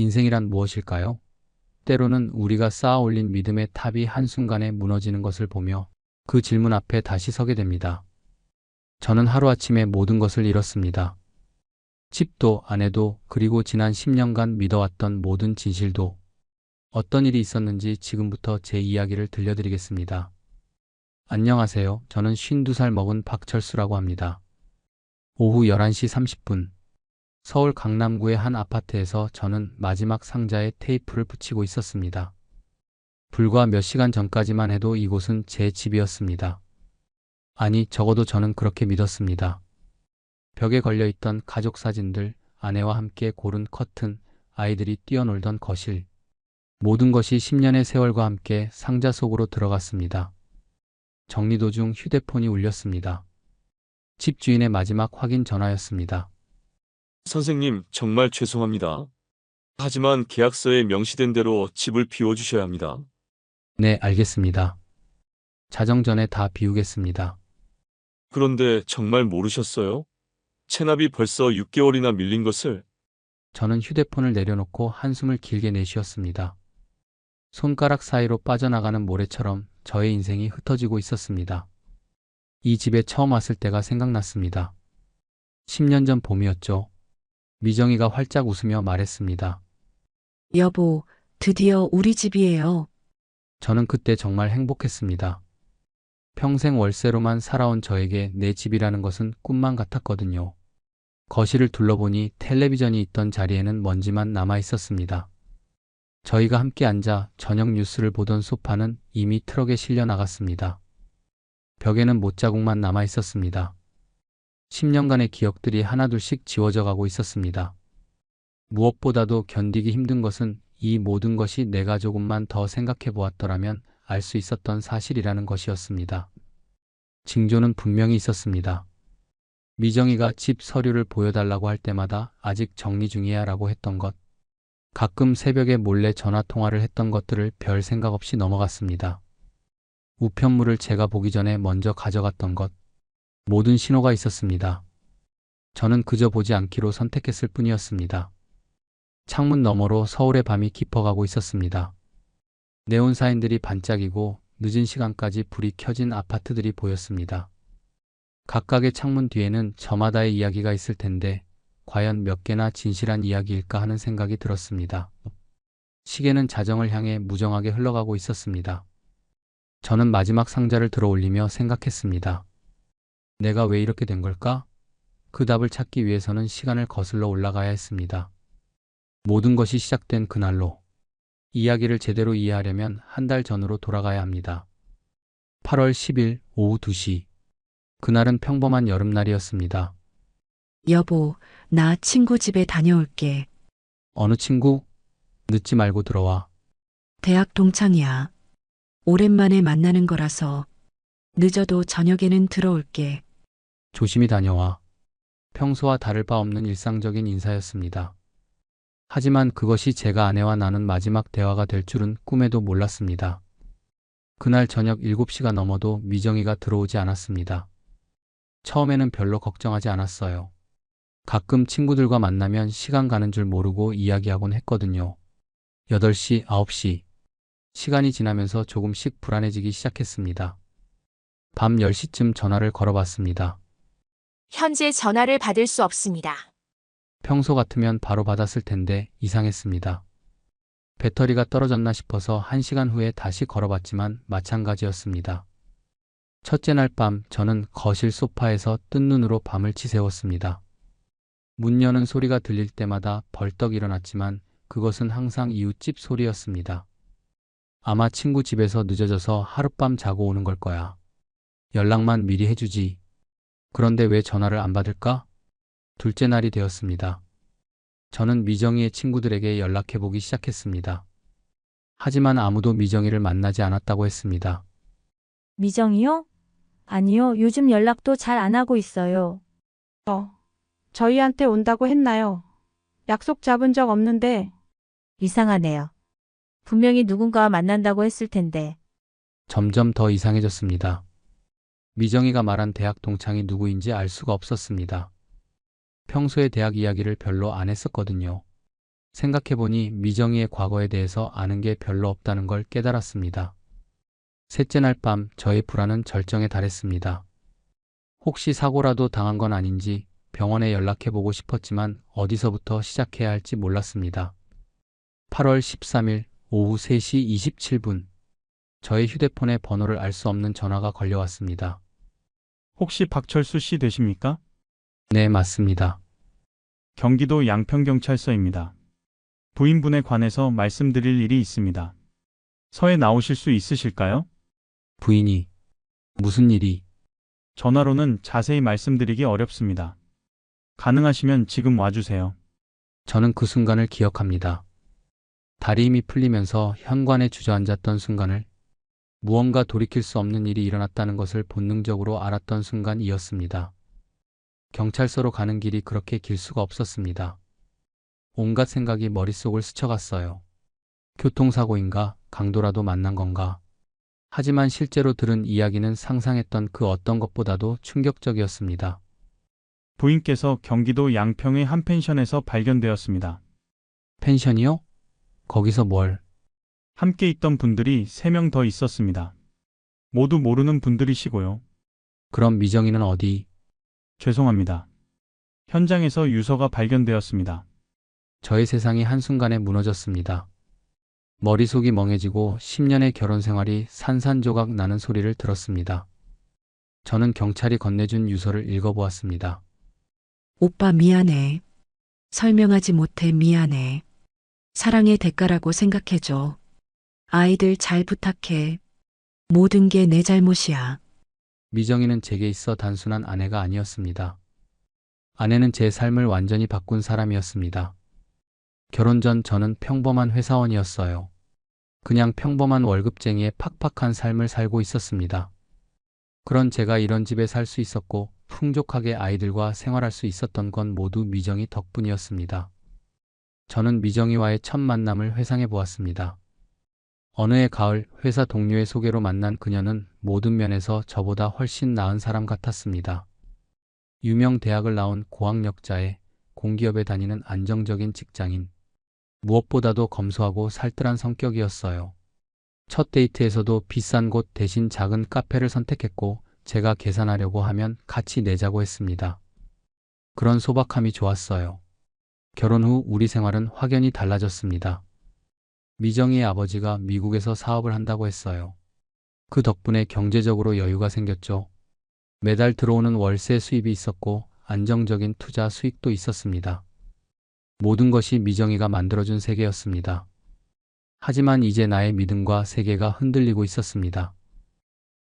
인생이란 무엇일까요? 때로는 우리가 쌓아 올린 믿음의 탑이 한순간에 무너지는 것을 보며 그 질문 앞에 다시 서게 됩니다. 저는 하루아침에 모든 것을 잃었습니다. 집도, 아내도, 그리고 지난 10년간 믿어왔던 모든 진실도. 어떤 일이 있었는지 지금부터 제 이야기를 들려드리겠습니다. 안녕하세요. 저는 52살 먹은 박철수라고 합니다. 오후 11시 30분. 서울 강남구의 한 아파트에서 저는 마지막 상자에 테이프를 붙이고 있었습니다. 불과 몇 시간 전까지만 해도 이곳은 제 집이었습니다. 아니, 적어도 저는 그렇게 믿었습니다. 벽에 걸려있던 가족 사진들, 아내와 함께 고른 커튼, 아이들이 뛰어놀던 거실. 모든 것이 10년의 세월과 함께 상자 속으로 들어갔습니다. 정리 도중 휴대폰이 울렸습니다. 집주인의 마지막 확인 전화였습니다. 선생님, 정말 죄송합니다. 하지만 계약서에 명시된 대로 집을 비워주셔야 합니다. 네, 알겠습니다. 자정 전에 다 비우겠습니다. 그런데 정말 모르셨어요? 체납이 벌써 6개월이나 밀린 것을. 저는 휴대폰을 내려놓고 한숨을 길게 내쉬었습니다. 손가락 사이로 빠져나가는 모래처럼 저의 인생이 흩어지고 있었습니다. 이 집에 처음 왔을 때가 생각났습니다. 10년 전 봄이었죠. 미정이가 활짝 웃으며 말했습니다. 여보, 드디어 우리 집이에요. 저는 그때 정말 행복했습니다. 평생 월세로만 살아온 저에게 내 집이라는 것은 꿈만 같았거든요. 거실을 둘러보니 텔레비전이 있던 자리에는 먼지만 남아 있었습니다. 저희가 함께 앉아 저녁 뉴스를 보던 소파는 이미 트럭에 실려 나갔습니다. 벽에는 못자국만 남아 있었습니다. 10년간의 기억들이 하나둘씩 지워져 가고 있었습니다. 무엇보다도 견디기 힘든 것은 이 모든 것이 내가 조금만 더 생각해 보았더라면 알 수 있었던 사실이라는 것이었습니다. 징조는 분명히 있었습니다. 미정이가 집 서류를 보여달라고 할 때마다 아직 정리 중이야 라고 했던 것. 가끔 새벽에 몰래 전화 통화를 했던 것들을 별 생각 없이 넘어갔습니다. 우편물을 제가 보기 전에 먼저 가져갔던 것. 모든 신호가 있었습니다. 저는 그저 보지 않기로 선택했을 뿐이었습니다. 창문 너머로 서울의 밤이 깊어가고 있었습니다. 네온 사인들이 반짝이고 늦은 시간까지 불이 켜진 아파트들이 보였습니다. 각각의 창문 뒤에는 저마다의 이야기가 있을 텐데 과연 몇 개나 진실한 이야기일까 하는 생각이 들었습니다. 시계는 자정을 향해 무정하게 흘러가고 있었습니다. 저는 마지막 상자를 들어 올리며 생각했습니다. 내가 왜 이렇게 된 걸까? 그 답을 찾기 위해서는 시간을 거슬러 올라가야 했습니다. 모든 것이 시작된 그날로. 이야기를 제대로 이해하려면 한 달 전으로 돌아가야 합니다. 8월 10일 오후 2시. 그날은 평범한 여름날이었습니다. 여보, 나 친구 집에 다녀올게. 어느 친구? 늦지 말고 들어와. 대학 동창이야. 오랜만에 만나는 거라서 늦어도 저녁에는 들어올게. 조심히 다녀와. 평소와 다를 바 없는 일상적인 인사였습니다. 하지만 그것이 제가 아내와 나눈 마지막 대화가 될 줄은 꿈에도 몰랐습니다. 그날 저녁 7시가 넘어도 미정이가 들어오지 않았습니다. 처음에는 별로 걱정하지 않았어요. 가끔 친구들과 만나면 시간 가는 줄 모르고 이야기하곤 했거든요. 8시, 9시. 시간이 지나면서 조금씩 불안해지기 시작했습니다. 밤 10시쯤 전화를 걸어봤습니다. 현재 전화를 받을 수 없습니다. 평소 같으면 바로 받았을 텐데 이상했습니다. 배터리가 떨어졌나 싶어서 1시간 후에 다시 걸어봤지만 마찬가지였습니다. 첫째 날 밤 저는 거실 소파에서 뜬 눈으로 밤을 지새웠습니다. 문 여는 소리가 들릴 때마다 벌떡 일어났지만 그것은 항상 이웃집 소리였습니다. 아마 친구 집에서 늦어져서 하룻밤 자고 오는 걸 거야. 연락만 미리 해주지. 그런데 왜 전화를 안 받을까? 둘째 날이 되었습니다. 저는 미정이의 친구들에게 연락해보기 시작했습니다. 하지만 아무도 미정이를 만나지 않았다고 했습니다. 미정이요? 아니요, 요즘 연락도 잘 안 하고 있어요. 저희한테 온다고 했나요? 약속 잡은 적 없는데. 이상하네요. 분명히 누군가와 만난다고 했을 텐데. 점점 더 이상해졌습니다. 미정이가 말한 대학 동창이 누구인지 알 수가 없었습니다. 평소에 대학 이야기를 별로 안 했었거든요. 생각해보니 미정이의 과거에 대해서 아는 게 별로 없다는 걸 깨달았습니다. 셋째 날 밤 저의 불안은 절정에 달했습니다. 혹시 사고라도 당한 건 아닌지 병원에 연락해보고 싶었지만 어디서부터 시작해야 할지 몰랐습니다. 8월 13일 오후 3시 27분 저의 휴대폰에 번호를 알 수 없는 전화가 걸려왔습니다. 혹시 박철수 씨 되십니까? 네, 맞습니다. 경기도 양평경찰서입니다. 부인분에 관해서 말씀드릴 일이 있습니다. 서에 나오실 수 있으실까요? 부인이 무슨 일이? 전화로는 자세히 말씀드리기 어렵습니다. 가능하시면 지금 와주세요. 저는 그 순간을 기억합니다. 다리 힘이 풀리면서 현관에 주저앉았던 순간을 무언가 돌이킬 수 없는 일이 일어났다는 것을 본능적으로 알았던 순간이었습니다. 경찰서로 가는 길이 그렇게 길 수가 없었습니다. 온갖 생각이 머릿속을 스쳐갔어요. 교통사고인가? 강도라도 만난 건가? 하지만 실제로 들은 이야기는 상상했던 그 어떤 것보다도 충격적이었습니다. 부인께서 경기도 양평의 한 펜션에서 발견되었습니다. 펜션이요? 거기서 뭘? 함께 있던 분들이 3명 더 있었습니다. 모두 모르는 분들이시고요. 그럼 미정이는 어디? 죄송합니다. 현장에서 유서가 발견되었습니다. 저의 세상이 한순간에 무너졌습니다. 머릿속이 멍해지고 10년의 결혼 생활이 산산조각 나는 소리를 들었습니다. 저는 경찰이 건네준 유서를 읽어보았습니다. 오빠 미안해. 설명하지 못해 미안해. 사랑의 대가라고 생각해줘. 아이들 잘 부탁해. 모든 게 내 잘못이야. 미정이는 제게 있어 단순한 아내가 아니었습니다. 아내는 제 삶을 완전히 바꾼 사람이었습니다. 결혼 전 저는 평범한 회사원이었어요. 그냥 평범한 월급쟁이의 팍팍한 삶을 살고 있었습니다. 그런 제가 이런 집에 살 수 있었고 풍족하게 아이들과 생활할 수 있었던 건 모두 미정이 덕분이었습니다. 저는 미정이와의 첫 만남을 회상해 보았습니다. 어느 해 가을 회사 동료의 소개로 만난 그녀는 모든 면에서 저보다 훨씬 나은 사람 같았습니다. 유명 대학을 나온 고학력자에 공기업에 다니는 안정적인 직장인. 무엇보다도 검소하고 살뜰한 성격이었어요. 첫 데이트에서도 비싼 곳 대신 작은 카페를 선택했고 제가 계산하려고 하면 같이 내자고 했습니다. 그런 소박함이 좋았어요. 결혼 후 우리 생활은 확연히 달라졌습니다. 미정이의 아버지가 미국에서 사업을 한다고 했어요. 그 덕분에 경제적으로 여유가 생겼죠. 매달 들어오는 월세 수입이 있었고 안정적인 투자 수익도 있었습니다. 모든 것이 미정이가 만들어준 세계였습니다. 하지만 이제 나의 믿음과 세계가 흔들리고 있었습니다.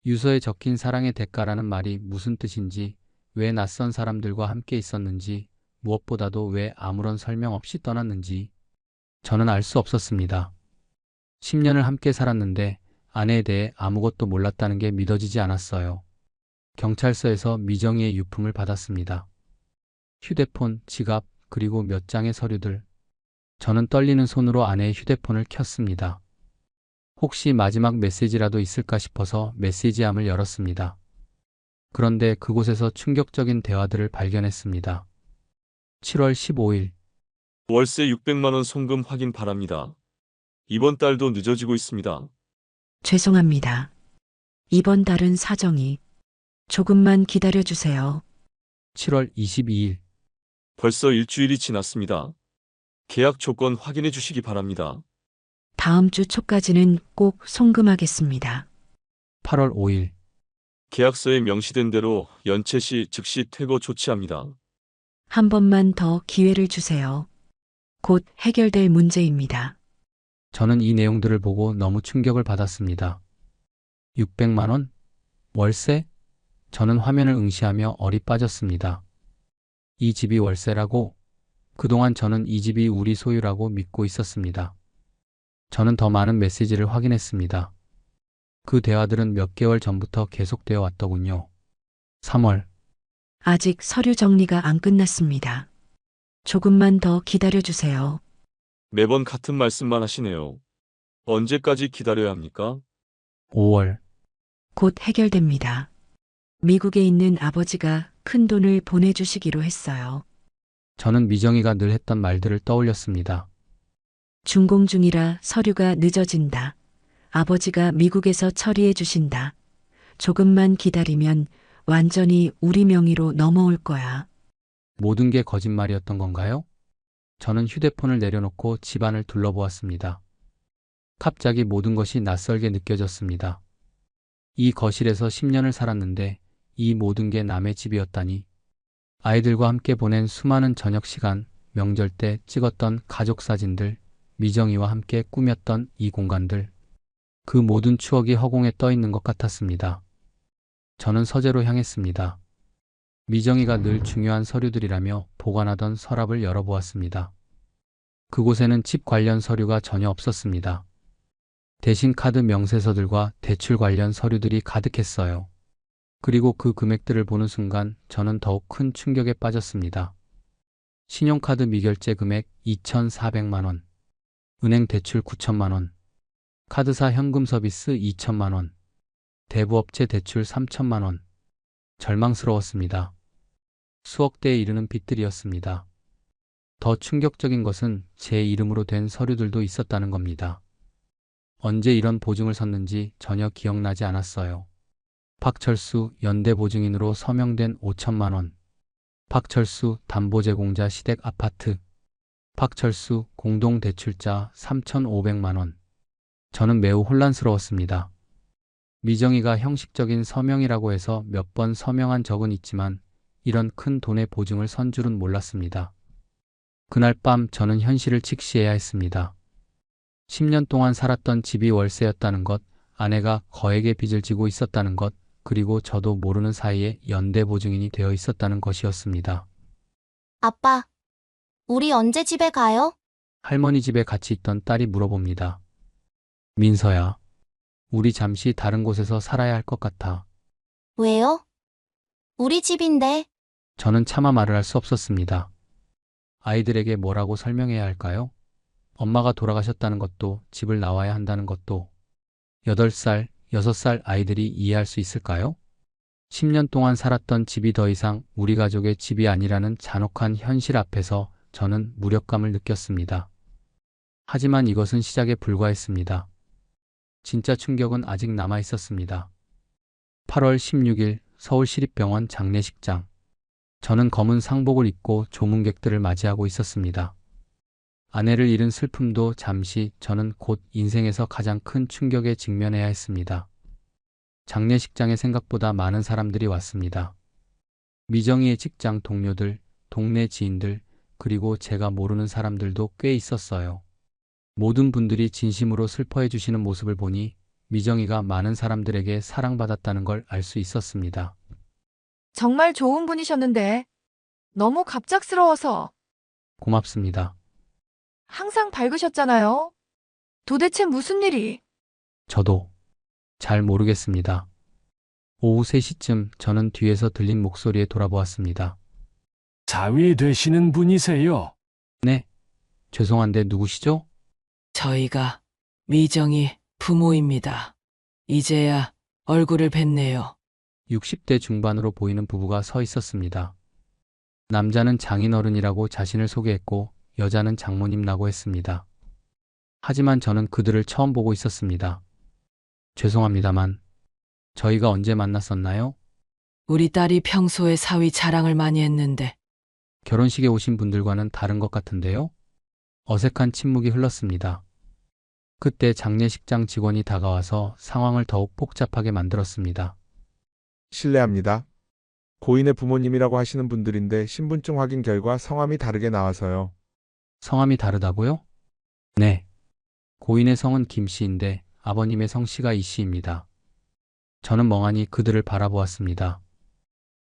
유서에 적힌 사랑의 대가라는 말이 무슨 뜻인지, 왜 낯선 사람들과 함께 있었는지, 무엇보다도 왜 아무런 설명 없이 떠났는지 저는 알 수 없었습니다. 10년을 함께 살았는데 아내에 대해 아무것도 몰랐다는 게 믿어지지 않았어요. 경찰서에서 미정이의 유품을 받았습니다. 휴대폰, 지갑, 그리고 몇 장의 서류들. 저는 떨리는 손으로 아내의 휴대폰을 켰습니다. 혹시 마지막 메시지라도 있을까 싶어서 메시지함을 열었습니다. 그런데 그곳에서 충격적인 대화들을 발견했습니다. 7월 15일. 월세 600만 원 송금 확인 바랍니다. 이번 달도 늦어지고 있습니다. 죄송합니다. 이번 달은 사정이. 조금만 기다려주세요. 7월 22일. 벌써 일주일이 지났습니다. 계약 조건 확인해 주시기 바랍니다. 다음 주 초까지는 꼭 송금하겠습니다. 8월 5일. 계약서에 명시된 대로 연체 시 즉시 퇴거 조치합니다. 한 번만 더 기회를 주세요. 곧 해결될 문제입니다. 저는 이 내용들을 보고 너무 충격을 받았습니다. 600만 원? 월세? 저는 화면을 응시하며 얼이 빠졌습니다. 이 집이 월세라고? 그동안 저는 이 집이 우리 소유라고 믿고 있었습니다. 저는 더 많은 메시지를 확인했습니다. 그 대화들은 몇 개월 전부터 계속되어 왔더군요. 3월. 아직 서류 정리가 안 끝났습니다. 조금만 더 기다려주세요. 매번 같은 말씀만 하시네요. 언제까지 기다려야 합니까? 5월. 곧 해결됩니다. 미국에 있는 아버지가 큰 돈을 보내주시기로 했어요. 저는 미정이가 늘 했던 말들을 떠올렸습니다. 준공 중이라 서류가 늦어진다. 아버지가 미국에서 처리해 주신다. 조금만 기다리면 완전히 우리 명의로 넘어올 거야. 모든 게 거짓말이었던 건가요? 저는 휴대폰을 내려놓고 집안을 둘러보았습니다. 갑자기 모든 것이 낯설게 느껴졌습니다. 이 거실에서 10년을 살았는데 이 모든 게 남의 집이었다니. 아이들과 함께 보낸 수많은 저녁 시간, 명절 때 찍었던 가족 사진들, 미정이와 함께 꾸몄던 이 공간들. 그 모든 추억이 허공에 떠 있는 것 같았습니다. 저는 서재로 향했습니다. 미정이가 늘 중요한 서류들이라며 보관하던 서랍을 열어보았습니다. 그곳에는 집 관련 서류가 전혀 없었습니다. 대신 카드 명세서들과 대출 관련 서류들이 가득했어요. 그리고 그 금액들을 보는 순간 저는 더욱 큰 충격에 빠졌습니다. 신용카드 미결제 금액 2,400만 원, 은행 대출 9천만 원, 카드사 현금 서비스 2천만 원, 대부업체 대출 3천만 원. 절망스러웠습니다. 수억 대에 이르는 빚들이었습니다. 더 충격적인 것은 제 이름으로 된 서류들도 있었다는 겁니다. 언제 이런 보증을 섰는지 전혀 기억나지 않았어요. 박철수 연대보증인으로 서명된 5천만 원, 박철수 담보제공자 시댁 아파트, 박철수 공동대출자 3,500만 원. 저는 매우 혼란스러웠습니다. 미정이가 형식적인 서명이라고 해서 몇 번 서명한 적은 있지만 이런 큰 돈의 보증을 선 줄은 몰랐습니다. 그날 밤 저는 현실을 직시해야 했습니다. 10년 동안 살았던 집이 월세였다는 것, 아내가 거액의 빚을 지고 있었다는 것, 그리고 저도 모르는 사이에 연대보증인이 되어 있었다는 것이었습니다. 아빠, 우리 언제 집에 가요? 할머니 집에 같이 있던 딸이 물어봅니다. 민서야, 우리 잠시 다른 곳에서 살아야 할 것 같아. 왜요? 우리 집인데. 저는 차마 말을 할 수 없었습니다. 아이들에게 뭐라고 설명해야 할까요? 엄마가 돌아가셨다는 것도, 집을 나와야 한다는 것도. 8살, 6살 아이들이 이해할 수 있을까요? 10년 동안 살았던 집이 더 이상 우리 가족의 집이 아니라는 잔혹한 현실 앞에서 저는 무력감을 느꼈습니다. 하지만 이것은 시작에 불과했습니다. 진짜 충격은 아직 남아 있었습니다. 8월 16일 서울시립병원 장례식장. 저는 검은 상복을 입고 조문객들을 맞이하고 있었습니다. 아내를 잃은 슬픔도 잠시, 저는 곧 인생에서 가장 큰 충격에 직면해야 했습니다. 장례식장에 생각보다 많은 사람들이 왔습니다. 미정이의 직장 동료들, 동네 지인들, 그리고 제가 모르는 사람들도 꽤 있었어요. 모든 분들이 진심으로 슬퍼해 주시는 모습을 보니 미정이가 많은 사람들에게 사랑받았다는 걸 알 수 있었습니다. 정말 좋은 분이셨는데 너무 갑작스러워서. 고맙습니다. 항상 밝으셨잖아요. 도대체 무슨 일이? 저도 잘 모르겠습니다. 오후 3시쯤 저는 뒤에서 들린 목소리에 돌아보았습니다. 자위 되시는 분이세요? 네, 죄송한데 누구시죠? 저희가 미정이 부모입니다. 이제야 얼굴을 뵀네요. 60대 중반으로 보이는 부부가 서 있었습니다. 남자는 장인어른이라고 자신을 소개했고 여자는 장모님이라고 했습니다. 하지만 저는 그들을 처음 보고 있었습니다. 죄송합니다만 저희가 언제 만났었나요? 우리 딸이 평소에 사위 자랑을 많이 했는데. 결혼식에 오신 분들과는 다른 것 같은데요? 어색한 침묵이 흘렀습니다. 그때 장례식장 직원이 다가와서 상황을 더욱 복잡하게 만들었습니다. 실례합니다. 고인의 부모님이라고 하시는 분들인데 신분증 확인 결과 성함이 다르게 나와서요. 성함이 다르다고요? 네. 고인의 성은 김씨인데 아버님의 성씨가 이씨입니다. 저는 멍하니 그들을 바라보았습니다.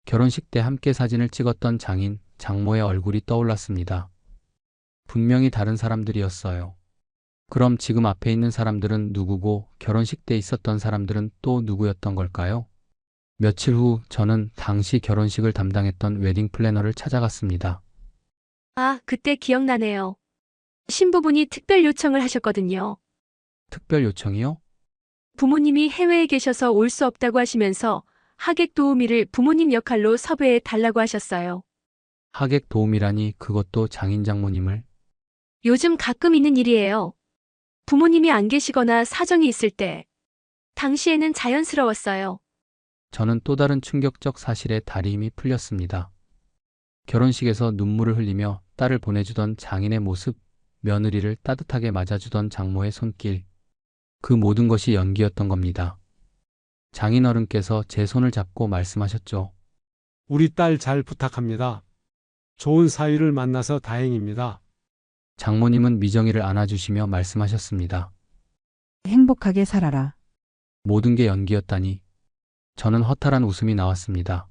결혼식 때 함께 사진을 찍었던 장인, 장모의 얼굴이 떠올랐습니다. 분명히 다른 사람들이었어요. 그럼 지금 앞에 있는 사람들은 누구고 결혼식 때 있었던 사람들은 또 누구였던 걸까요? 며칠 후 저는 당시 결혼식을 담당했던 웨딩 플래너를 찾아갔습니다. 아, 그때 기억나네요. 신부분이 특별 요청을 하셨거든요. 특별 요청이요? 부모님이 해외에 계셔서 올 수 없다고 하시면서 하객 도우미를 부모님 역할로 섭외해 달라고 하셨어요. 하객 도우미라니 그것도 장인 장모님을? 요즘 가끔 있는 일이에요. 부모님이 안 계시거나 사정이 있을 때. 당시에는 자연스러웠어요. 저는 또 다른 충격적 사실에 다리 힘이 풀렸습니다. 결혼식에서 눈물을 흘리며 딸을 보내주던 장인의 모습, 며느리를 따뜻하게 맞아주던 장모의 손길. 그 모든 것이 연기였던 겁니다. 장인 어른께서 제 손을 잡고 말씀하셨죠. 우리 딸 잘 부탁합니다. 좋은 사위를 만나서 다행입니다. 장모님은 미정이를 안아주시며 말씀하셨습니다. 행복하게 살아라. 모든 게 연기였다니. 저는 허탈한 웃음이 나왔습니다.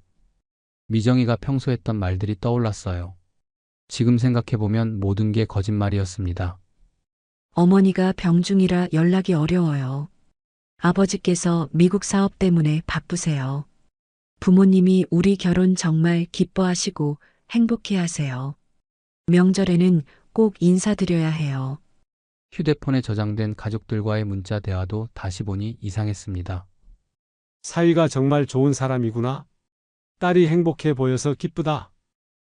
미정이가 평소 했던 말들이 떠올랐어요. 지금 생각해보면 모든 게 거짓말이었습니다. 어머니가 병중이라 연락이 어려워요. 아버지께서 미국 사업 때문에 바쁘세요. 부모님이 우리 결혼 정말 기뻐하시고 행복해 하세요. 명절에는 꼭 인사드려야 해요. 휴대폰에 저장된 가족들과의 문자 대화도 다시 보니 이상했습니다. 사위가 정말 좋은 사람이구나. 딸이 행복해 보여서 기쁘다.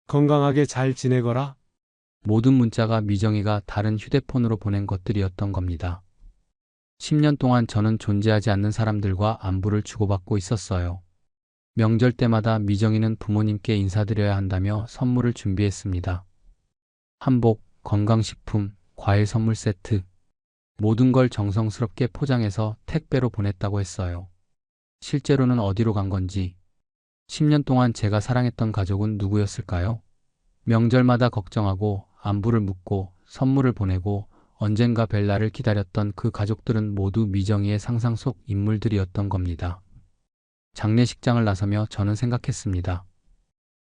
건강하게 잘 지내거라. 모든 문자가 미정이가 다른 휴대폰으로 보낸 것들이었던 겁니다. 10년 동안 저는 존재하지 않는 사람들과 안부를 주고받고 있었어요. 명절 때마다 미정이는 부모님께 인사드려야 한다며 선물을 준비했습니다. 한복, 건강식품, 과일 선물 세트, 모든 걸 정성스럽게 포장해서 택배로 보냈다고 했어요. 실제로는 어디로 간 건지, 10년 동안 제가 사랑했던 가족은 누구였을까요? 명절마다 걱정하고 안부를 묻고 선물을 보내고 언젠가 뵐 날을 기다렸던 그 가족들은 모두 미정이의 상상 속 인물들이었던 겁니다. 장례식장을 나서며 저는 생각했습니다.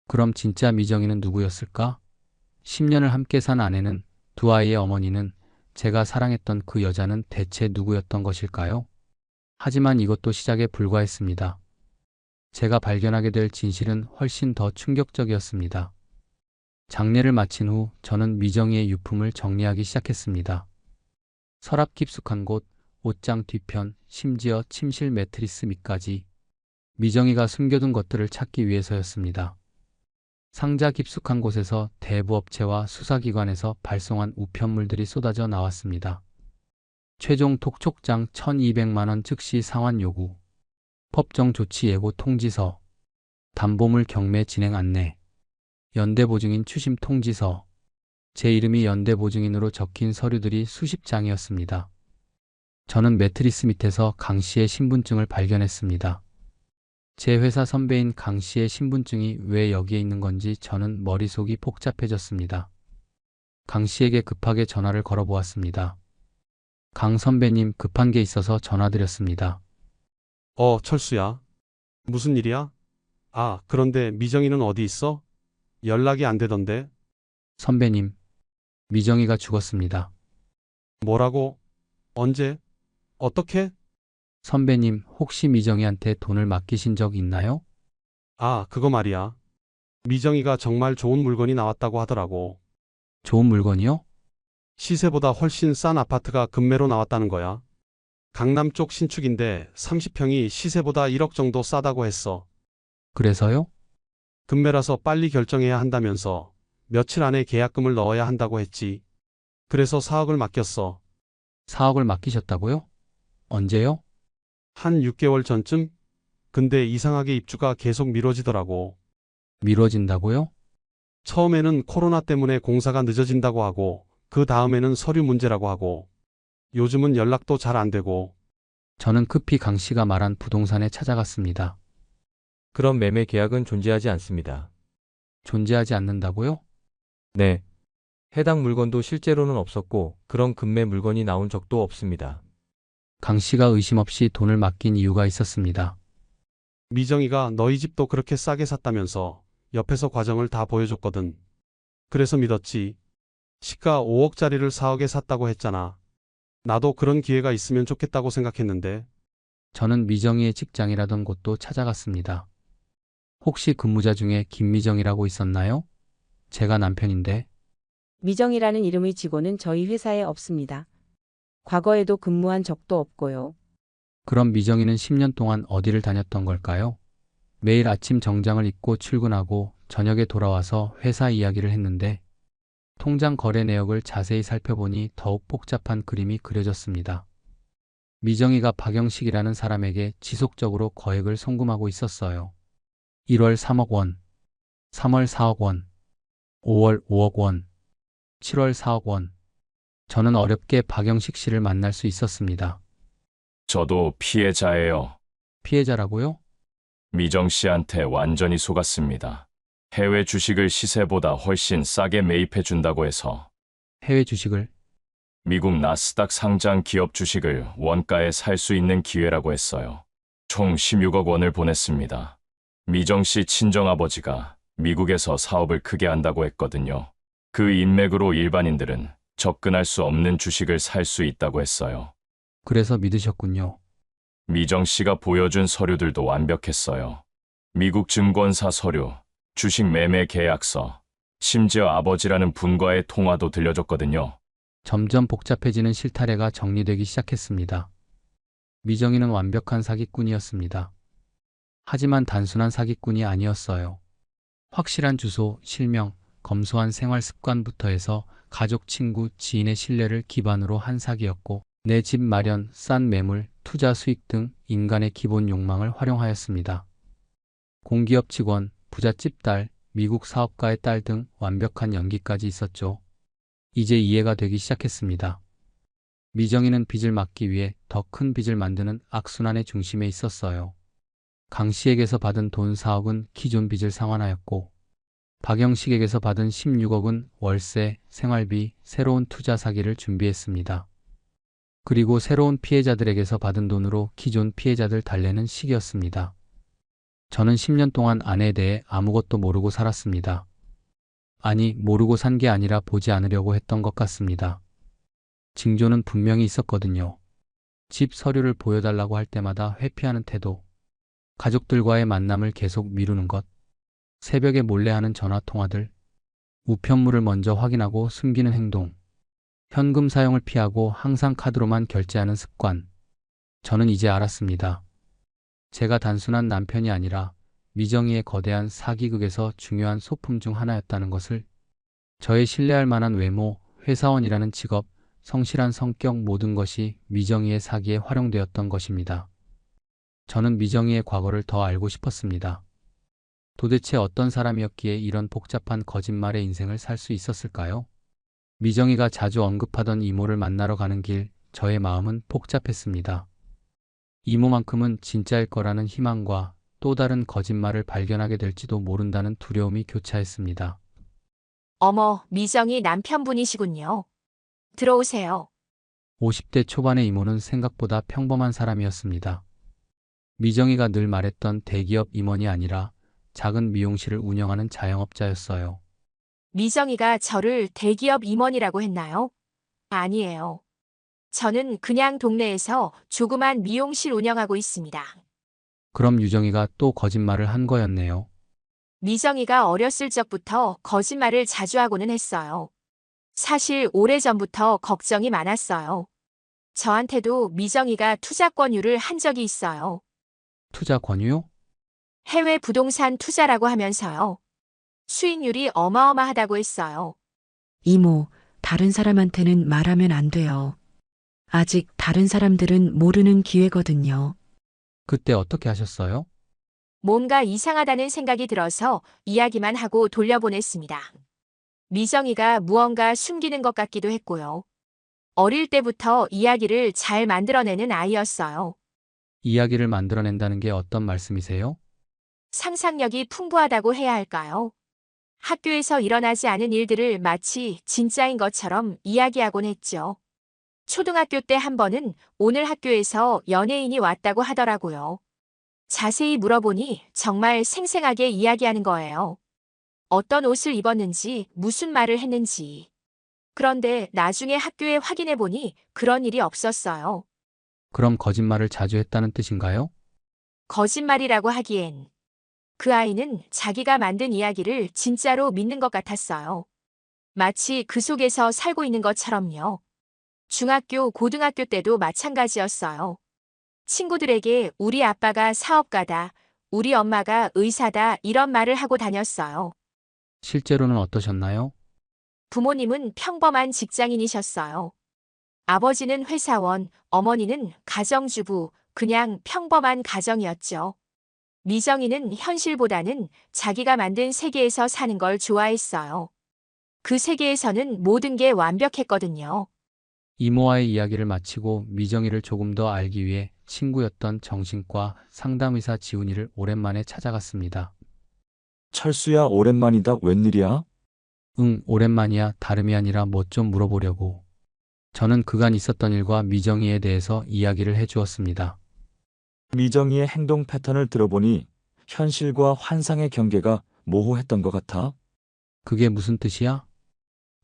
그럼 진짜 미정이는 누구였을까? 10년을 함께 산 아내는, 두 아이의 어머니는, 제가 사랑했던 그 여자는 대체 누구였던 것일까요? 하지만 이것도 시작에 불과했습니다. 제가 발견하게 될 진실은 훨씬 더 충격적이었습니다. 장례를 마친 후 저는 미정이의 유품을 정리하기 시작했습니다. 서랍 깊숙한 곳, 옷장 뒤편, 심지어 침실 매트리스 밑까지 미정이가 숨겨둔 것들을 찾기 위해서였습니다. 상자 깊숙한 곳에서 대부업체와 수사기관에서 발송한 우편물들이 쏟아져 나왔습니다. 최종 톡촉장 1,200만 원 즉시 상환 요구, 법정 조치 예고 통지서, 담보물 경매 진행 안내, 연대보증인 추심 통지서, 제 이름이 연대보증인으로 적힌 서류들이 수십 장이었습니다. 저는 매트리스 밑에서 강 씨의 신분증을 발견했습니다. 제 회사 선배인 강 씨의 신분증이 왜 여기에 있는 건지 저는 머릿속이 복잡해졌습니다. 강 씨에게 급하게 전화를 걸어보았습니다. 강 선배님, 급한 게 있어서 전화드렸습니다. 철수야. 무슨 일이야? 아, 그런데 미정이는 어디 있어? 연락이 안 되던데. 선배님, 미정이가 죽었습니다. 뭐라고? 언제? 어떻게? 선배님, 혹시 미정이한테 돈을 맡기신 적 있나요? 아, 그거 말이야. 미정이가 정말 좋은 물건이 나왔다고 하더라고. 좋은 물건이요? 시세보다 훨씬 싼 아파트가 급매로 나왔다는 거야. 강남 쪽 신축인데 30평이 시세보다 1억 정도 싸다고 했어. 그래서요? 급매라서 빨리 결정해야 한다면서 며칠 안에 계약금을 넣어야 한다고 했지. 그래서 4억을 맡겼어. 4억을 맡기셨다고요? 언제요? 한 6개월 전쯤? 근데 이상하게 입주가 계속 미뤄지더라고. 미뤄진다고요? 처음에는 코로나 때문에 공사가 늦어진다고 하고, 그 다음에는 서류 문제라고 하고, 요즘은 연락도 잘 안 되고. 저는 급히 강 씨가 말한 부동산에 찾아갔습니다. 그런 매매 계약은 존재하지 않습니다. 존재하지 않는다고요? 네. 해당 물건도 실제로는 없었고 그런 급매 물건이 나온 적도 없습니다. 강 씨가 의심 없이 돈을 맡긴 이유가 있었습니다. 미정이가 너희 집도 그렇게 싸게 샀다면서 옆에서 과정을 다 보여줬거든. 그래서 믿었지. 시가 5억짜리를 4억에 샀다고 했잖아. 나도 그런 기회가 있으면 좋겠다고 생각했는데. 저는 미정이의 직장이라던 곳도 찾아갔습니다. 혹시 근무자 중에 김미정이라고 있었나요? 제가 남편인데. 미정이라는 이름의 직원은 저희 회사에 없습니다. 과거에도 근무한 적도 없고요. 그럼 미정이는 10년 동안 어디를 다녔던 걸까요? 매일 아침 정장을 입고 출근하고 저녁에 돌아와서 회사 이야기를 했는데 통장 거래 내역을 자세히 살펴보니 더욱 복잡한 그림이 그려졌습니다. 미정이가 박영식이라는 사람에게 지속적으로 거액을 송금하고 있었어요. 1월 3억 원, 3월 4억 원, 5월 5억 원, 7월 4억 원. 저는 어렵게 박영식 씨를 만날 수 있었습니다. 저도 피해자예요. 피해자라고요? 미정 씨한테 완전히 속았습니다. 해외 주식을 시세보다 훨씬 싸게 매입해 준다고 해서. 해외 주식을? 미국 나스닥 상장 기업 주식을 원가에 살 수 있는 기회라고 했어요. 총 16억 원을 보냈습니다. 미정 씨 친정아버지가 미국에서 사업을 크게 한다고 했거든요. 그 인맥으로 일반인들은 접근할 수 없는 주식을 살 수 있다고 했어요. 그래서 믿으셨군요. 미정 씨가 보여준 서류들도 완벽했어요. 미국 증권사 서류, 주식 매매 계약서, 심지어 아버지라는 분과의 통화도 들려줬거든요. 점점 복잡해지는 실타래가 정리되기 시작했습니다. 미정이는 완벽한 사기꾼이었습니다. 하지만 단순한 사기꾼이 아니었어요. 확실한 주소, 실명, 검소한 생활 습관부터 해서 가족, 친구, 지인의 신뢰를 기반으로 한 사기였고, 내 집 마련, 싼 매물, 투자 수익 등 인간의 기본 욕망을 활용하였습니다. 공기업 직원, 부잣집 딸, 미국 사업가의 딸 등 완벽한 연기까지 있었죠. 이제 이해가 되기 시작했습니다. 미정이는 빚을 막기 위해 더 큰 빚을 만드는 악순환의 중심에 있었어요. 강 씨에게서 받은 돈 4억은 기존 빚을 상환하였고, 박영식에게서 받은 16억은 월세, 생활비, 새로운 투자 사기를 준비했습니다. 그리고 새로운 피해자들에게서 받은 돈으로 기존 피해자들 달래는 시기였습니다. 저는 10년 동안 아내에 대해 아무것도 모르고 살았습니다. 아니, 모르고 산 게 아니라 보지 않으려고 했던 것 같습니다. 징조는 분명히 있었거든요. 집 서류를 보여달라고 할 때마다 회피하는 태도, 가족들과의 만남을 계속 미루는 것, 새벽에 몰래 하는 전화통화들, 우편물을 먼저 확인하고 숨기는 행동, 현금 사용을 피하고 항상 카드로만 결제하는 습관. 저는 이제 알았습니다. 제가 단순한 남편이 아니라 미정이의 거대한 사기극에서 중요한 소품 중 하나였다는 것을. 저의 신뢰할 만한 외모, 회사원이라는 직업, 성실한 성격 모든 것이 미정이의 사기에 활용되었던 것입니다. 저는 미정이의 과거를 더 알고 싶었습니다. 도대체 어떤 사람이었기에 이런 복잡한 거짓말의 인생을 살 수 있었을까요? 미정이가 자주 언급하던 이모를 만나러 가는 길, 저의 마음은 복잡했습니다. 이모만큼은 진짜일 거라는 희망과 또 다른 거짓말을 발견하게 될지도 모른다는 두려움이 교차했습니다. 어머, 미정이 남편분이시군요. 들어오세요. 50대 초반의 이모는 생각보다 평범한 사람이었습니다. 미정이가 늘 말했던 대기업 임원이 아니라 작은 미용실을 운영하는 자영업자였어요. 미정이가 저를 대기업 임원이라고 했나요? 아니에요. 저는 그냥 동네에서 조그만 미용실 운영하고 있습니다. 그럼 유정이가 또 거짓말을 한 거였네요. 미정이가 어렸을 적부터 거짓말을 자주 하고는 했어요. 사실 오래전부터 걱정이 많았어요. 저한테도 미정이가 투자 권유를 한 적이 있어요. 투자 권유요? 해외 부동산 투자라고 하면서요. 수익률이 어마어마하다고 했어요. 이모, 다른 사람한테는 말하면 안 돼요. 아직 다른 사람들은 모르는 기회거든요. 그때 어떻게 하셨어요? 뭔가 이상하다는 생각이 들어서 이야기만 하고 돌려보냈습니다. 미정이가 무언가 숨기는 것 같기도 했고요. 어릴 때부터 이야기를 잘 만들어내는 아이였어요. 이야기를 만들어낸다는 게 어떤 말씀이세요? 상상력이 풍부하다고 해야 할까요? 학교에서 일어나지 않은 일들을 마치 진짜인 것처럼 이야기하곤 했죠. 초등학교 때 한 번은 오늘 학교에서 연예인이 왔다고 하더라고요. 자세히 물어보니 정말 생생하게 이야기하는 거예요. 어떤 옷을 입었는지, 무슨 말을 했는지. 그런데 나중에 학교에 확인해보니 그런 일이 없었어요. 그럼 거짓말을 자주 했다는 뜻인가요? 거짓말이라고 하기엔 그 아이는 자기가 만든 이야기를 진짜로 믿는 것 같았어요. 마치 그 속에서 살고 있는 것처럼요. 중학교, 고등학교 때도 마찬가지였어요. 친구들에게 우리 아빠가 사업가다, 우리 엄마가 의사다 이런 말을 하고 다녔어요. 실제로는 어떠셨나요? 부모님은 평범한 직장인이셨어요. 아버지는 회사원, 어머니는 가정주부, 그냥 평범한 가정이었죠. 미정이는 현실보다는 자기가 만든 세계에서 사는 걸 좋아했어요. 그 세계에서는 모든 게 완벽했거든요. 이모와의 이야기를 마치고 미정이를 조금 더 알기 위해 친구였던 정신과 상담의사 지훈이를 오랜만에 찾아갔습니다. 철수야, 오랜만이다. 웬일이야? 응, 오랜만이야. 다름이 아니라 뭐 좀 물어보려고. 저는 그간 있었던 일과 미정이에 대해서 이야기를 해주었습니다. 미정이의 행동 패턴을 들어보니 현실과 환상의 경계가 모호했던 것 같아. 그게 무슨 뜻이야?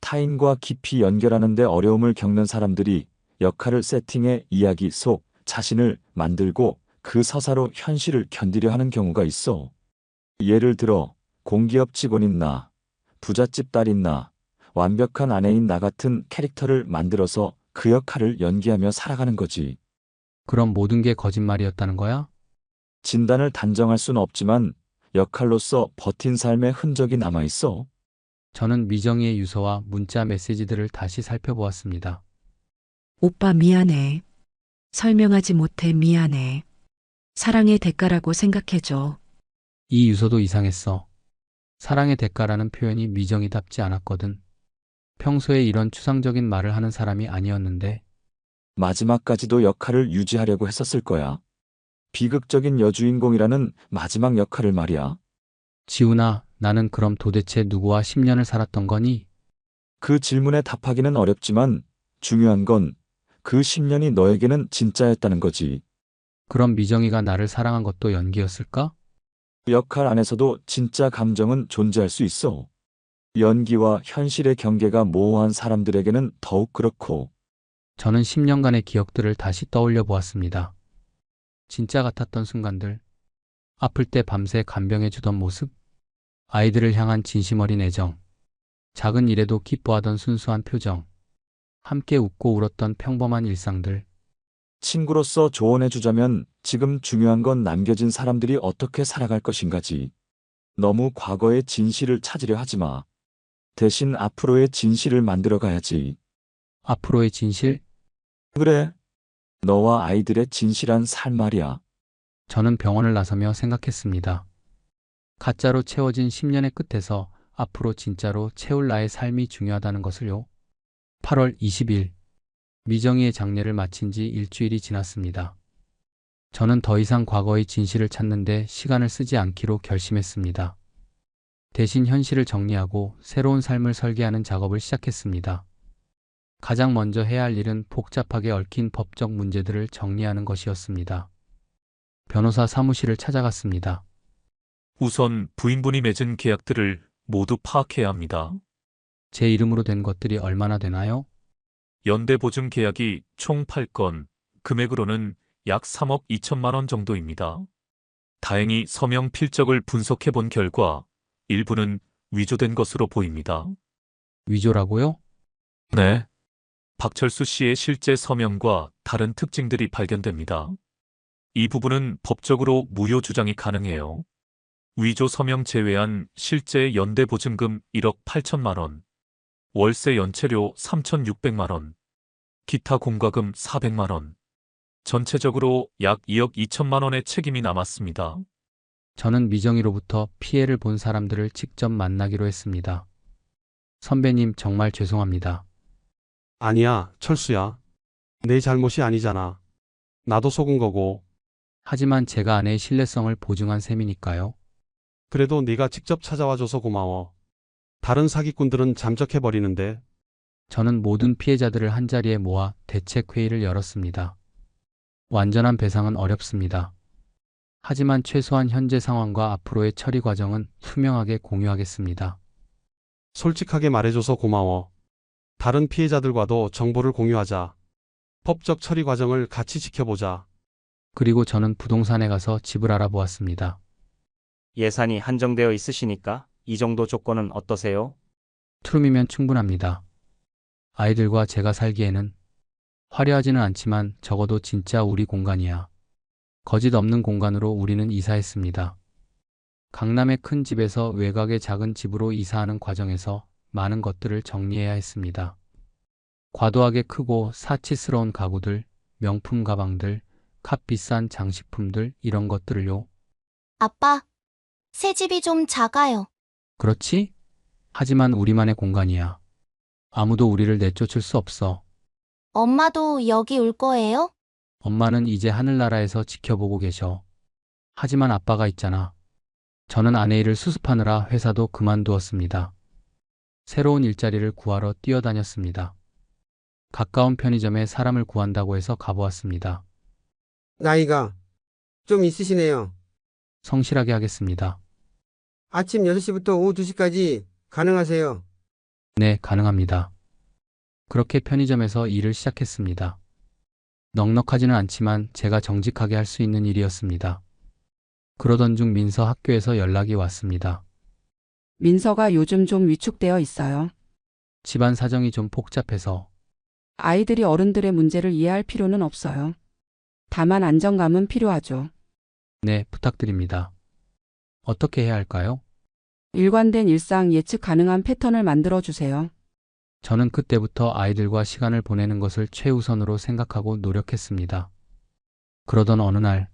타인과 깊이 연결하는 데 어려움을 겪는 사람들이 역할을 세팅해 이야기 속 자신을 만들고 그 서사로 현실을 견디려 하는 경우가 있어. 예를 들어 공기업 직원인 나, 부잣집 딸인 나, 완벽한 아내인 나 같은 캐릭터를 만들어서 그 역할을 연기하며 살아가는 거지. 그럼 모든 게 거짓말이었다는 거야? 진단을 단정할 수는 없지만 역할로서 버틴 삶의 흔적이 남아있어. 저는 미정이의 유서와 문자 메시지들을 다시 살펴보았습니다. 오빠 미안해. 설명하지 못해 미안해. 사랑의 대가라고 생각해줘. 이 유서도 이상했어. 사랑의 대가라는 표현이 미정이답지 않았거든. 평소에 이런 추상적인 말을 하는 사람이 아니었는데. 마지막까지도 역할을 유지하려고 했었을 거야. 비극적인 여주인공이라는 마지막 역할을 말이야. 지훈아, 나는 그럼 도대체 누구와 10년을 살았던 거니? 그 질문에 답하기는 어렵지만 중요한 건 그 10년이 너에게는 진짜였다는 거지. 그럼 미정이가 나를 사랑한 것도 연기였을까? 역할 안에서도 진짜 감정은 존재할 수 있어. 연기와 현실의 경계가 모호한 사람들에게는 더욱 그렇고. 저는 10년간의 기억들을 다시 떠올려 보았습니다. 진짜 같았던 순간들. 아플 때 밤새 간병해 주던 모습. 아이들을 향한 진심 어린 애정. 작은 일에도 기뻐하던 순수한 표정. 함께 웃고 울었던 평범한 일상들. 친구로서 조언해주자면 지금 중요한 건 남겨진 사람들이 어떻게 살아갈 것인가지. 너무 과거의 진실을 찾으려 하지 마. 대신 앞으로의 진실을 만들어 가야지. 앞으로의 진실? 그래. 너와 아이들의 진실한 삶 말이야. 저는 병원을 나서며 생각했습니다. 가짜로 채워진 10년의 끝에서 앞으로 진짜로 채울 나의 삶이 중요하다는 것을요. 8월 20일. 미정이의 장례를 마친 지 일주일이 지났습니다. 저는 더 이상 과거의 진실을 찾는데 시간을 쓰지 않기로 결심했습니다. 대신 현실을 정리하고 새로운 삶을 설계하는 작업을 시작했습니다. 가장 먼저 해야 할 일은 복잡하게 얽힌 법적 문제들을 정리하는 것이었습니다. 변호사 사무실을 찾아갔습니다. 우선 부인분이 맺은 계약들을 모두 파악해야 합니다. 제 이름으로 된 것들이 얼마나 되나요? 연대보증 계약이 총 8건, 금액으로는 약 3억 2천만 원 정도입니다. 다행히 서명 필적을 분석해 본 결과 일부는 위조된 것으로 보입니다. 위조라고요? 네. 박철수 씨의 실제 서명과 다른 특징들이 발견됩니다. 이 부분은 법적으로 무효 주장이 가능해요. 위조 서명 제외한 실제 연대보증금 1억 8천만 원, 월세 연체료 3,600만 원, 기타 공과금 400만 원, 전체적으로 약 2억 2천만 원의 책임이 남았습니다. 저는 미정이로부터 피해를 본 사람들을 직접 만나기로 했습니다. 선배님, 정말 죄송합니다. 아니야, 철수야. 내 잘못이 아니잖아. 나도 속은 거고. 하지만 제가 아내의 신뢰성을 보증한 셈이니까요. 그래도 네가 직접 찾아와줘서 고마워. 다른 사기꾼들은 잠적해버리는데. 저는 모든 피해자들을 한자리에 모아 대책회의를 열었습니다. 완전한 배상은 어렵습니다. 하지만 최소한 현재 상황과 앞으로의 처리 과정은 투명하게 공유하겠습니다. 솔직하게 말해줘서 고마워. 다른 피해자들과도 정보를 공유하자. 법적 처리 과정을 같이 지켜보자. 그리고 저는 부동산에 가서 집을 알아보았습니다. 예산이 한정되어 있으시니까 이 정도 조건은 어떠세요? 투룸이면 충분합니다. 아이들과 제가 살기에는 화려하지는 않지만 적어도 진짜 우리 공간이야. 거짓 없는 공간으로 우리는 이사했습니다. 강남의 큰 집에서 외곽의 작은 집으로 이사하는 과정에서 많은 것들을 정리해야 했습니다. 과도하게 크고 사치스러운 가구들, 명품 가방들, 값 비싼 장식품들 이런 것들을요. 아빠, 새 집이 좀 작아요. 그렇지? 하지만 우리만의 공간이야. 아무도 우리를 내쫓을 수 없어. 엄마도 여기 올 거예요? 엄마는 이제 하늘나라에서 지켜보고 계셔. 하지만 아빠가 있잖아. 저는 아내 일을 수습하느라 회사도 그만두었습니다. 새로운 일자리를 구하러 뛰어다녔습니다. 가까운 편의점에 사람을 구한다고 해서 가보았습니다. 나이가 좀 있으시네요. 성실하게 하겠습니다. 아침 6시부터 오후 2시까지 가능하세요? 네, 가능합니다. 그렇게 편의점에서 일을 시작했습니다. 넉넉하지는 않지만 제가 정직하게 할 수 있는 일이었습니다. 그러던 중 민서 학교에서 연락이 왔습니다. 민서가 요즘 좀 위축되어 있어요. 집안 사정이 좀 복잡해서. 아이들이 어른들의 문제를 이해할 필요는 없어요. 다만 안정감은 필요하죠. 네, 부탁드립니다. 어떻게 해야 할까요? 일관된 일상 예측 가능한 패턴을 만들어 주세요. 저는 그때부터 아이들과 시간을 보내는 것을 최우선으로 생각하고 노력했습니다. 그러던 어느 날,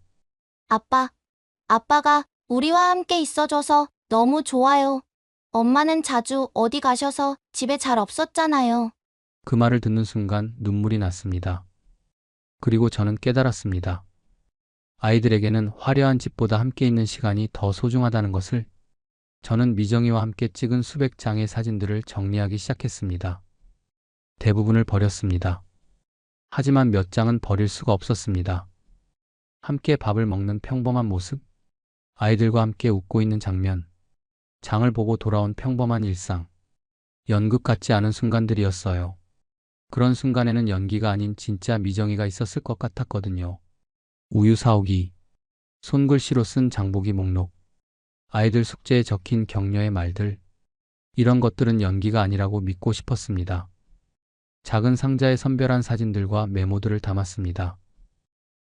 아빠가 우리와 함께 있어줘서 너무 좋아요. 엄마는 자주 어디 가셔서 집에 잘 없었잖아요. 그 말을 듣는 순간 눈물이 났습니다. 그리고 저는 깨달았습니다. 아이들에게는 화려한 집보다 함께 있는 시간이 더 소중하다는 것을. 저는 미정이와 함께 찍은 수백 장의 사진들을 정리하기 시작했습니다. 대부분을 버렸습니다. 하지만 몇 장은 버릴 수가 없었습니다. 함께 밥을 먹는 평범한 모습, 아이들과 함께 웃고 있는 장면, 장을 보고 돌아온 평범한 일상, 연극 같지 않은 순간들이었어요. 그런 순간에는 연기가 아닌 진짜 미정이가 있었을 것 같았거든요. 우유 사오기, 손글씨로 쓴 장보기 목록, 아이들 숙제에 적힌 격려의 말들, 이런 것들은 연기가 아니라고 믿고 싶었습니다. 작은 상자에 선별한 사진들과 메모들을 담았습니다.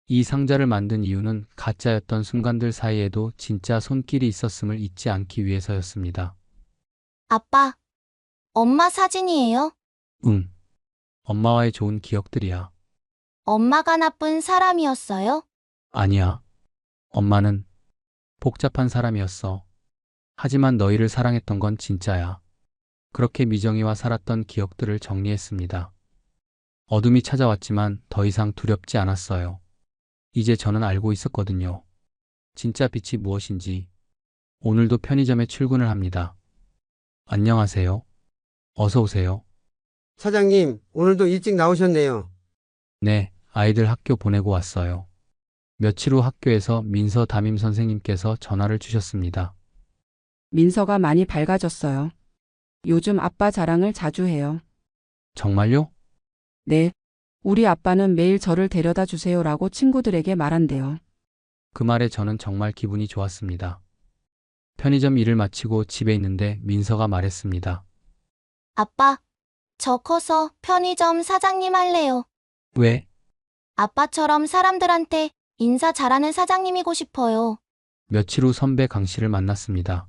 이 상자를 만든 이유는 가짜였던 순간들 사이에도 진짜 손길이 있었음을 잊지 않기 위해서였습니다. 아빠, 엄마 사진이에요? 응. 엄마와의 좋은 기억들이야. 엄마가 나쁜 사람이었어요? 아니야. 엄마는 복잡한 사람이었어. 하지만 너희를 사랑했던 건 진짜야. 그렇게 미정이와 살았던 기억들을 정리했습니다. 어둠이 찾아왔지만 더 이상 두렵지 않았어요. 이제 저는 알고 있었거든요. 진짜 빛이 무엇인지. 오늘도 편의점에 출근을 합니다. 안녕하세요. 어서 오세요. 사장님, 오늘도 일찍 나오셨네요. 네, 아이들 학교 보내고 왔어요. 며칠 후 학교에서 민서 담임 선생님께서 전화를 주셨습니다. 민서가 많이 밝아졌어요. 요즘 아빠 자랑을 자주 해요. 정말요? 네. 우리 아빠는 매일 저를 데려다 주세요라고 친구들에게 말한대요. 그 말에 저는 정말 기분이 좋았습니다. 편의점 일을 마치고 집에 있는데 민서가 말했습니다. 아빠, 저 커서 편의점 사장님 할래요. 왜? 아빠처럼 사람들한테 인사 잘하는 사장님이고 싶어요. 며칠 후 선배 강 씨를 만났습니다.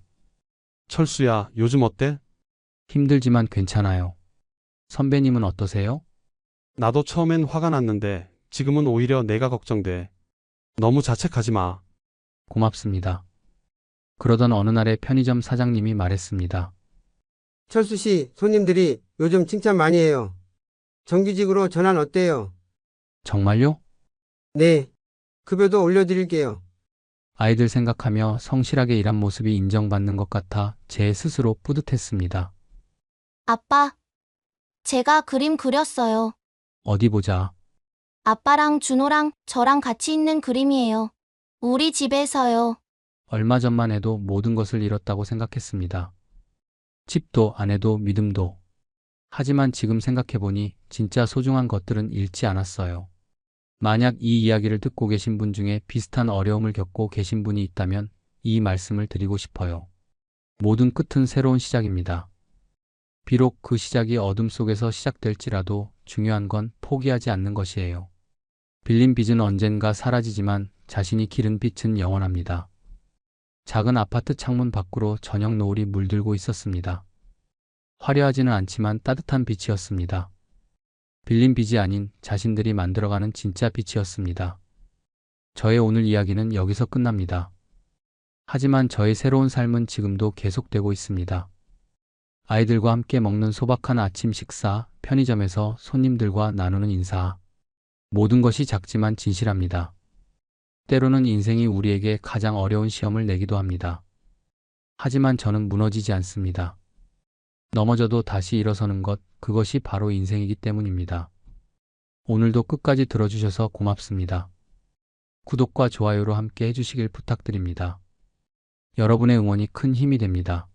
철수야, 요즘 어때? 힘들지만 괜찮아요. 선배님은 어떠세요? 나도 처음엔 화가 났는데 지금은 오히려 내가 걱정돼. 너무 자책하지 마. 고맙습니다. 그러던 어느 날에 편의점 사장님이 말했습니다. 철수 씨, 손님들이 요즘 칭찬 많이 해요. 정규직으로 전환 어때요? 정말요? 네. 급여도 올려드릴게요. 아이들 생각하며 성실하게 일한 모습이 인정받는 것 같아 제 스스로 뿌듯했습니다. 아빠, 제가 그림 그렸어요. 어디 보자. 아빠랑 준호랑 저랑 같이 있는 그림이에요. 우리 집에서요. 얼마 전만 해도 모든 것을 잃었다고 생각했습니다. 집도 아내도 믿음도. 하지만 지금 생각해보니 진짜 소중한 것들은 잃지 않았어요. 만약 이 이야기를 듣고 계신 분 중에 비슷한 어려움을 겪고 계신 분이 있다면 이 말씀을 드리고 싶어요. 모든 끝은 새로운 시작입니다. 비록 그 시작이 어둠 속에서 시작될지라도 중요한 건 포기하지 않는 것이에요. 빌린 빚은 언젠가 사라지지만 자신이 기른 빛은 영원합니다. 작은 아파트 창문 밖으로 저녁 노을이 물들고 있었습니다. 화려하지는 않지만 따뜻한 빛이었습니다. 빌린 빛이 아닌 자신들이 만들어가는 진짜 빛이었습니다. 저의 오늘 이야기는 여기서 끝납니다. 하지만 저의 새로운 삶은 지금도 계속되고 있습니다. 아이들과 함께 먹는 소박한 아침 식사, 편의점에서 손님들과 나누는 인사. 모든 것이 작지만 진실합니다. 때로는 인생이 우리에게 가장 어려운 시험을 내기도 합니다. 하지만 저는 무너지지 않습니다. 넘어져도 다시 일어서는 것, 그것이 바로 인생이기 때문입니다. 오늘도 끝까지 들어주셔서 고맙습니다. 구독과 좋아요로 함께 해주시길 부탁드립니다. 여러분의 응원이 큰 힘이 됩니다.